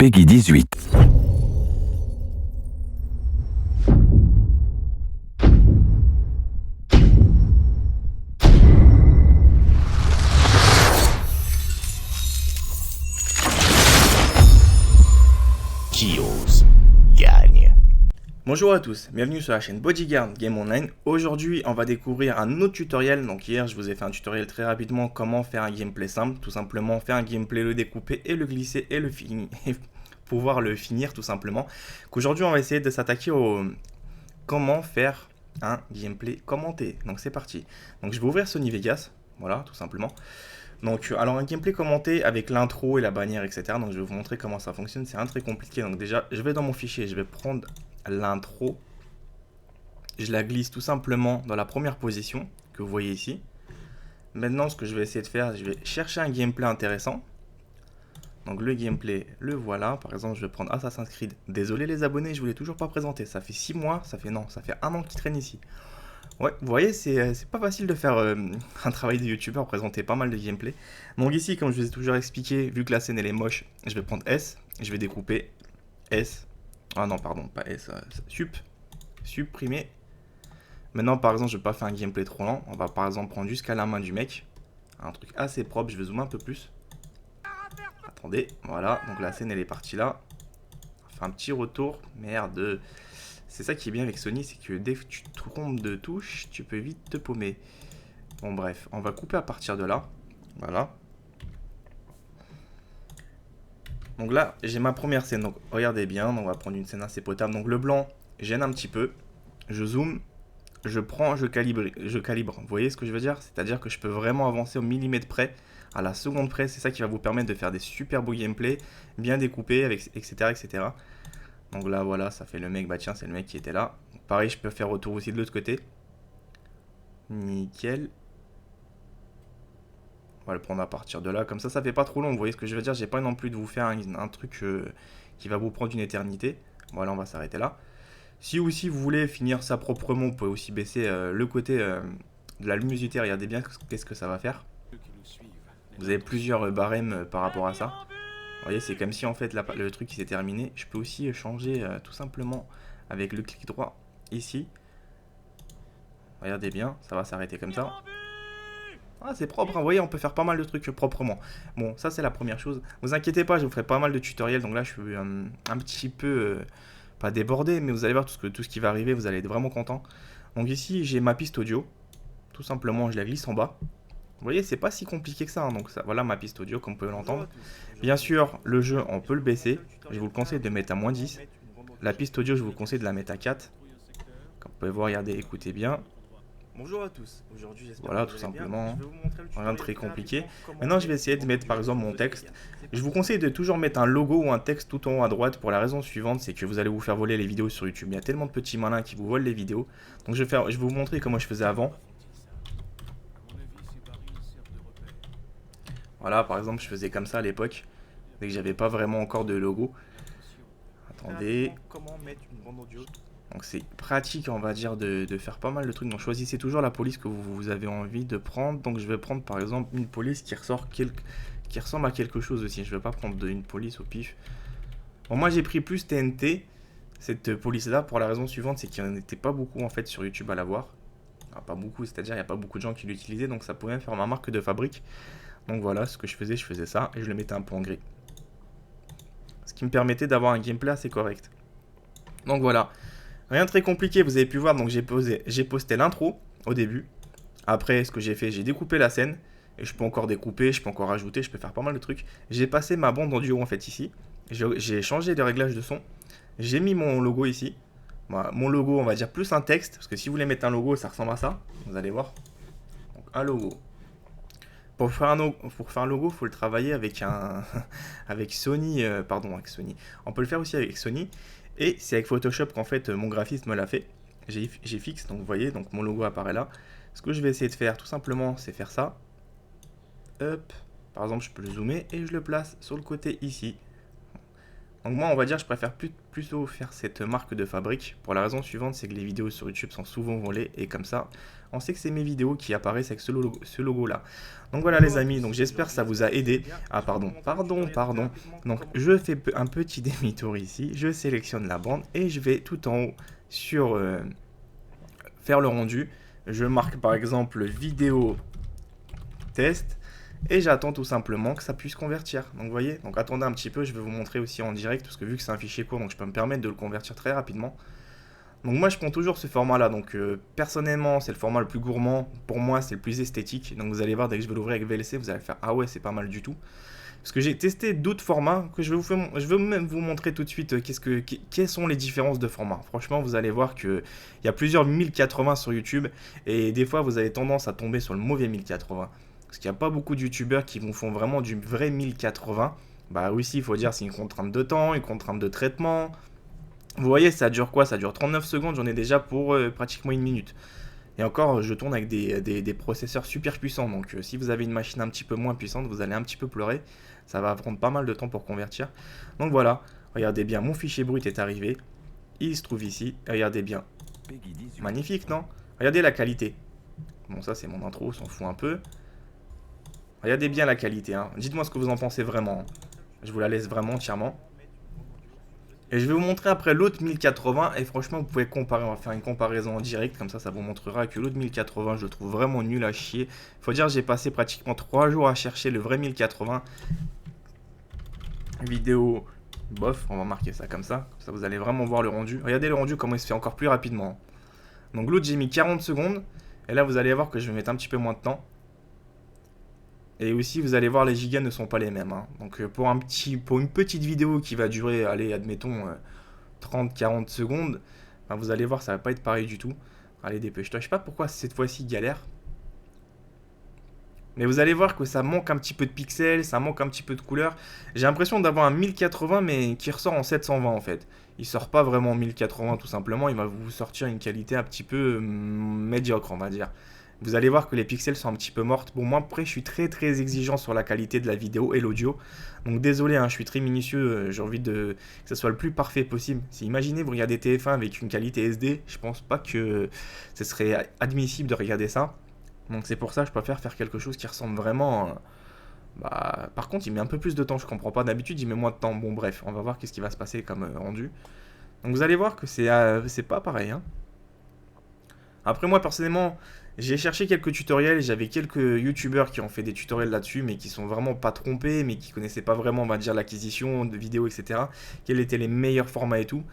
Peggy 18. Qui ose gagne. Bonjour à tous, bienvenue sur la chaîne Bodyguard Game Online. Aujourd'hui on va découvrir un autre tutoriel. Donc hier je vous ai fait un tutoriel très rapidement comment faire un gameplay simple. Tout simplement faire un gameplay, le découper et le glisser et le finir, pouvoir le finir tout simplement. Qu'aujourd'hui on va essayer de s'attaquer au comment faire un gameplay commenté. Donc c'est parti. Donc je vais ouvrir Sony Vegas, voilà tout simplement. Donc alors un gameplay commenté avec l'intro et la bannière etc. Donc je vais vous montrer comment ça fonctionne, c'est un très compliqué. Donc déjà je vais dans mon fichier, je vais prendre l'intro, je la glisse tout simplement dans la première position que vous voyez ici. Maintenant ce que je vais essayer de faire, je vais chercher un gameplay intéressant. Donc le gameplay, le voilà. Par exemple je vais prendre Assassin's Creed. Désolé les abonnés, je ne vous l'ai toujours pas présenté. Ça fait 6 mois, ça fait 1 an qu'il traîne ici. Ouais, vous voyez, c'est pas facile de faire un travail de youtubeur, présenter pas mal de gameplay. Donc ici, comme je vous ai toujours expliqué, vu que la scène elle est moche, je vais prendre S, je vais découper S. Ah non, pardon, pas S, supprimer. Maintenant, par exemple, je vais pas faire un gameplay trop lent. On va par exemple prendre jusqu'à la main du mec. Un truc assez propre, je vais zoomer un peu plus. Attendez, voilà, donc la scène elle est partie là. On fait un petit retour, merde. C'est ça qui est bien avec Sony, c'est que dès que tu te trompes de touche, tu peux vite te paumer. Bon bref, on va couper à partir de là. Voilà. Donc là, j'ai ma première scène. Donc regardez bien, on va prendre une scène assez potable. Donc le blanc gêne un petit peu. Je zoome, je prends, je calibre. Vous voyez ce que je veux dire? C'est-à-dire que je peux vraiment avancer au millimètre près, à la seconde près. C'est ça qui va vous permettre de faire des super beaux gameplays, bien découpés, etc., etc. Donc là, voilà, ça fait le mec. Bah tiens, c'est le mec qui était là. Donc, pareil, je peux faire retour aussi de l'autre côté. Nickel. On va le prendre à partir de là. Comme ça fait pas trop long. Vous voyez ce que je veux dire? J'ai pas non plus de vous faire un truc qui va vous prendre une éternité. Voilà, on va s'arrêter là. Si aussi vous voulez finir ça proprement, vous pouvez aussi baisser le côté de la luminosité. Regardez bien qu'est-ce que ça va faire. Vous avez plusieurs barèmes par rapport à ça. Vous voyez, c'est comme si en fait le truc qui s'est terminé. Je peux aussi changer tout simplement avec le clic droit ici. Regardez bien, ça va s'arrêter comme ça. Ah, c'est propre, hein. Vous voyez, on peut faire pas mal de trucs proprement. Bon, ça c'est la première chose. Vous inquiétez pas, je vous ferai pas mal de tutoriels. Donc là, je suis un petit peu, pas débordé, mais vous allez voir tout ce qui va arriver, vous allez être vraiment content. Donc ici, j'ai ma piste audio. Tout simplement, je la glisse en bas. Vous voyez, c'est pas si compliqué que ça, hein. Donc ça, voilà ma piste audio, comme vous pouvez l'entendre. Bien sûr, le jeu, on peut le baisser. Je vous le conseille de mettre à moins 10. La piste audio, je vous conseille de la mettre à 4. Comme vous pouvez voir, regardez, écoutez bien. Bonjour à tous, aujourd'hui j'espère voilà, que tout vous allez bien. simplement, Je vais vous montrer le rien de tutoriel très compliqué. comment Maintenant, je vais mettre essayer de mettre par exemple mon de texte. Vegas. Je vous conseille de toujours mettre un logo ou un texte tout en haut à droite pour la raison suivante, c'est que vous allez vous faire voler les vidéos sur YouTube. Il y a tellement de petits malins qui vous volent les vidéos. Donc je vais vous montrer comment je faisais avant. Voilà, par exemple, je faisais comme ça à l'époque, dès que j'avais pas vraiment encore de logo. Attendez. Comment mettre une bande audio. Donc c'est pratique, on va dire, de faire pas mal de trucs. Donc choisissez toujours la police que vous avez envie de prendre. Donc je vais prendre par exemple une police qui ressemble à quelque chose aussi. Je vais pas prendre une police au pif. Bon, moi j'ai pris plus TNT, cette police là, pour la raison suivante, c'est qu'il n'y en était pas beaucoup en fait sur YouTube à l'avoir. Enfin, pas beaucoup, c'est-à-dire il n'y a pas beaucoup de gens qui l'utilisaient, donc ça pouvait faire ma marque de fabrique. Donc voilà, ce que je faisais ça et je le mettais un peu en gris. Ce qui me permettait d'avoir un gameplay assez correct. Donc voilà. Rien de très compliqué, vous avez pu voir, donc j'ai posté l'intro au début. Après, ce que j'ai fait, j'ai découpé la scène. Et je peux encore découper, je peux encore rajouter, je peux faire pas mal de trucs. J'ai passé ma bande audio en fait ici. J'ai changé les réglages de son. J'ai mis mon logo ici. Voilà, mon logo, on va dire plus un texte. Parce que si vous voulez mettre un logo, ça ressemble à ça. Vous allez voir. Donc un logo. Pour faire un logo, il faut le travailler avec avec Sony. Avec Sony. On peut le faire aussi avec Sony. Et c'est avec Photoshop qu'en fait mon graphiste me l'a fait. J'ai fixe, donc vous voyez, donc mon logo apparaît là. Ce que je vais essayer de faire tout simplement, c'est faire ça. Hop, par exemple je peux le zoomer et je le place sur le côté ici. Donc moi, on va dire, je préfère plutôt faire cette marque de fabrique. Pour la raison suivante, c'est que les vidéos sur YouTube sont souvent volées. Et comme ça, on sait que c'est mes vidéos qui apparaissent avec ce logo-là. Donc voilà les amis, donc j'espère que ça vous a aidé. Ah pardon. Donc je fais un petit demi-tour ici. Je sélectionne la bande et je vais tout en haut sur faire le rendu. Je marque par exemple vidéo test. Et j'attends tout simplement que ça puisse convertir. Donc vous voyez, donc attendez un petit peu, je vais vous montrer aussi en direct, parce que vu que c'est un fichier court, donc je peux me permettre de le convertir très rapidement. Donc moi je prends toujours ce format là, donc personnellement c'est le format le plus gourmand, pour moi c'est le plus esthétique. Donc vous allez voir, dès que je vais l'ouvrir avec VLC, vous allez faire ah ouais c'est pas mal du tout. Parce que j'ai testé d'autres formats que je vais même vous montrer tout de suite quelles sont les différences de format. Franchement, vous allez voir qu'il y a plusieurs 1080 sur YouTube et des fois vous avez tendance à tomber sur le mauvais 1080. Parce qu'il n'y a pas beaucoup de youtubeurs qui vous font vraiment du vrai 1080. Bah aussi, il faut dire c'est une contrainte de temps, une contrainte de traitement. Vous voyez, ça dure quoi? Ça dure 39 secondes, j'en ai déjà pour pratiquement une minute. Et encore, je tourne avec des processeurs super puissants. Donc si vous avez une machine un petit peu moins puissante, vous allez un petit peu pleurer. Ça va prendre pas mal de temps pour convertir. Donc voilà, regardez bien, mon fichier brut est arrivé. Il se trouve ici. Regardez bien. Magnifique, non? Regardez la qualité. Bon, ça c'est mon intro, on s'en fout un peu. Regardez bien la qualité, hein. Dites-moi ce que vous en pensez vraiment. Je vous la laisse vraiment entièrement. Et je vais vous montrer après l'autre 1080. Et franchement, vous pouvez comparer. On va faire une comparaison en direct. Comme ça vous montrera que l'autre 1080, je le trouve vraiment nul à chier. Faut dire, j'ai passé pratiquement 3 jours à chercher le vrai 1080. Vidéo bof. On va marquer ça comme ça. Comme ça, vous allez vraiment voir le rendu. Regardez le rendu, comment il se fait encore plus rapidement. Donc l'autre, j'ai mis 40 secondes. Et là, vous allez voir que je vais mettre un petit peu moins de temps. Et aussi, vous allez voir, les gigas ne sont pas les mêmes. Hein. Donc, pour une petite vidéo qui va durer, allez, admettons, 30-40 secondes, ben, vous allez voir, ça va pas être pareil du tout. Allez, dépêche-toi. Je sais pas pourquoi cette fois-ci galère. Mais vous allez voir que ça manque un petit peu de pixels, ça manque un petit peu de couleur. J'ai l'impression d'avoir un 1080, mais qui ressort en 720 en fait. Il sort pas vraiment en 1080 tout simplement, il va vous sortir une qualité un petit peu médiocre, on va dire. Vous allez voir que les pixels sont un petit peu mortes. Bon, moi, après, je suis très exigeant sur la qualité de la vidéo et l'audio. Donc, désolé, hein, je suis très minutieux. J'ai envie que ce soit le plus parfait possible. Si imaginez, vous regardez TF1 avec une qualité SD, je pense pas que ce serait admissible de regarder ça. Donc, c'est pour ça que je préfère faire quelque chose qui ressemble vraiment... Bah, par contre, il met un peu plus de temps, je comprends pas. D'habitude, il met moins de temps. Bon, bref, on va voir qu'est-ce qui va se passer comme rendu. Donc, vous allez voir que c'est pas pareil, hein. Après, moi, personnellement... J'ai cherché quelques tutoriels, j'avais quelques youtubeurs qui ont fait des tutoriels là-dessus, mais qui sont vraiment pas trompés, mais qui connaissaient pas vraiment, on va dire, l'acquisition de vidéos, etc. Quels étaient les meilleurs formats et tout.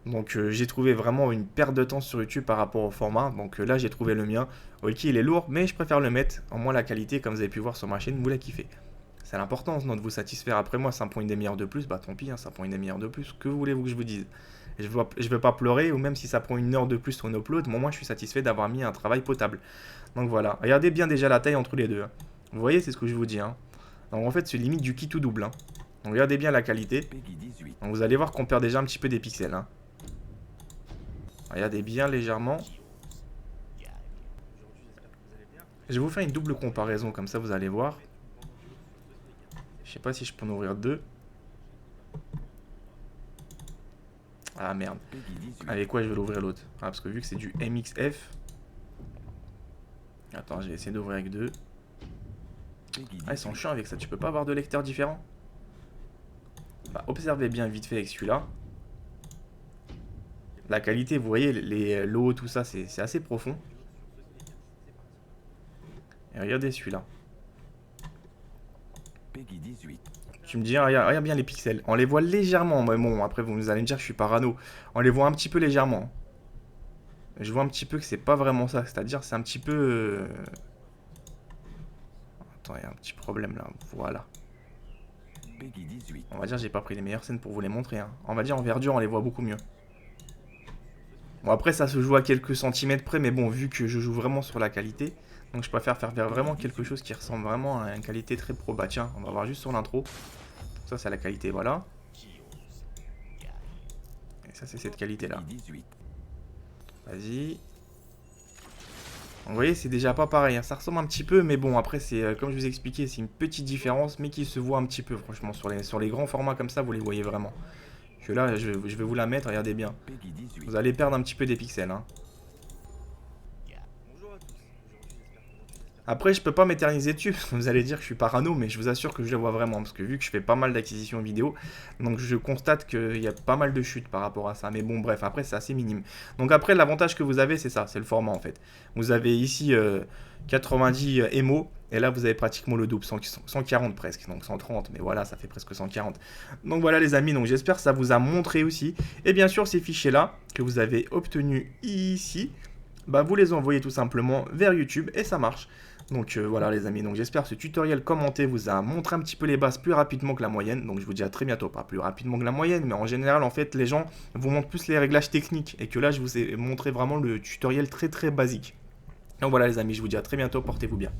Donc j'ai trouvé vraiment une perte de temps sur YouTube par rapport au format. Donc là, j'ai trouvé le mien. Ok, il est lourd, mais je préfère le mettre. En moins, la qualité, comme vous avez pu voir sur ma chaîne, vous la kiffez. C'est l'important, non, de vous satisfaire. Après moi, ça me prend une demi-heure de plus, bah tant pis, hein, ça prend une demi-heure de plus. Que voulez-vous que je vous dise? Je veux pas pleurer, ou même si ça prend une heure de plus sur une upload, moi je suis satisfait d'avoir mis un travail potable. Donc voilà, regardez bien déjà la taille entre les deux. Hein. Vous voyez, c'est ce que je vous dis. Hein. Donc en fait, c'est limite du qui tout double. Hein. Donc regardez bien la qualité. Donc vous allez voir qu'on perd déjà un petit peu des pixels. Hein. Regardez bien légèrement. Je vais vous faire une double comparaison, comme ça vous allez voir. Je sais pas si je peux en ouvrir deux. Ah merde. Avec quoi je vais l'ouvrir l'autre? Ah, parce que vu que c'est du MXF. Attends, je vais essayer d'ouvrir avec deux. Ah, ils sont chiants avec ça. Tu peux pas avoir de lecteurs différents? Bah, observez bien vite fait avec celui-là. La qualité, vous voyez, l'eau, tout ça, c'est assez profond. Et regardez celui-là. Tu me dis, regarde bien les pixels. On les voit légèrement. Mais bon, après, vous allez me dire que je suis parano. On les voit un petit peu légèrement. Je vois un petit peu que c'est pas vraiment ça. C'est-à-dire, c'est un petit peu... Attends, il y a un petit problème là. Voilà. On va dire, j'ai pas pris les meilleures scènes pour vous les montrer. Hein. On va dire, en verdure, on les voit beaucoup mieux. Bon, après, ça se joue à quelques centimètres près. Mais bon, vu que je joue vraiment sur la qualité... Donc je préfère faire vraiment quelque chose qui ressemble vraiment à une qualité très pro. Bah tiens, on va voir juste sur l'intro. Ça c'est la qualité, voilà. Et ça c'est cette qualité là. Vas-y. Vous voyez, c'est déjà pas pareil. Hein. Ça ressemble un petit peu, mais bon, après c'est comme je vous ai expliqué, c'est une petite différence, mais qui se voit un petit peu, franchement. Sur les grands formats comme ça, vous les voyez vraiment. Parce que là, je vais vous la mettre, regardez bien. Vous allez perdre un petit peu des pixels, hein. Bonjour à tous. Aujourd'hui, j'espère. Après, je peux pas m'éterniser dessus. Vous allez dire que je suis parano, mais je vous assure que je le vois vraiment. Parce que vu que je fais pas mal d'acquisitions vidéo, donc je constate qu'il y a pas mal de chutes par rapport à ça. Mais bon, bref, après, c'est assez minime. Donc après, l'avantage que vous avez, c'est ça, c'est le format en fait. Vous avez ici 90 émo. Et là, vous avez pratiquement le double, 140 presque, donc 130, mais voilà, ça fait presque 140. Donc voilà les amis, donc j'espère que ça vous a montré aussi. Et bien sûr, ces fichiers-là que vous avez obtenus ici, bah vous les envoyez tout simplement vers YouTube et ça marche. Donc voilà les amis, donc j'espère que ce tutoriel commenté vous a montré un petit peu les bases plus rapidement que la moyenne. Donc je vous dis à très bientôt, pas plus rapidement que la moyenne, mais en général en fait les gens vous montrent plus les réglages techniques. Et que là je vous ai montré vraiment le tutoriel très basique. Donc voilà les amis, je vous dis à très bientôt, portez-vous bien.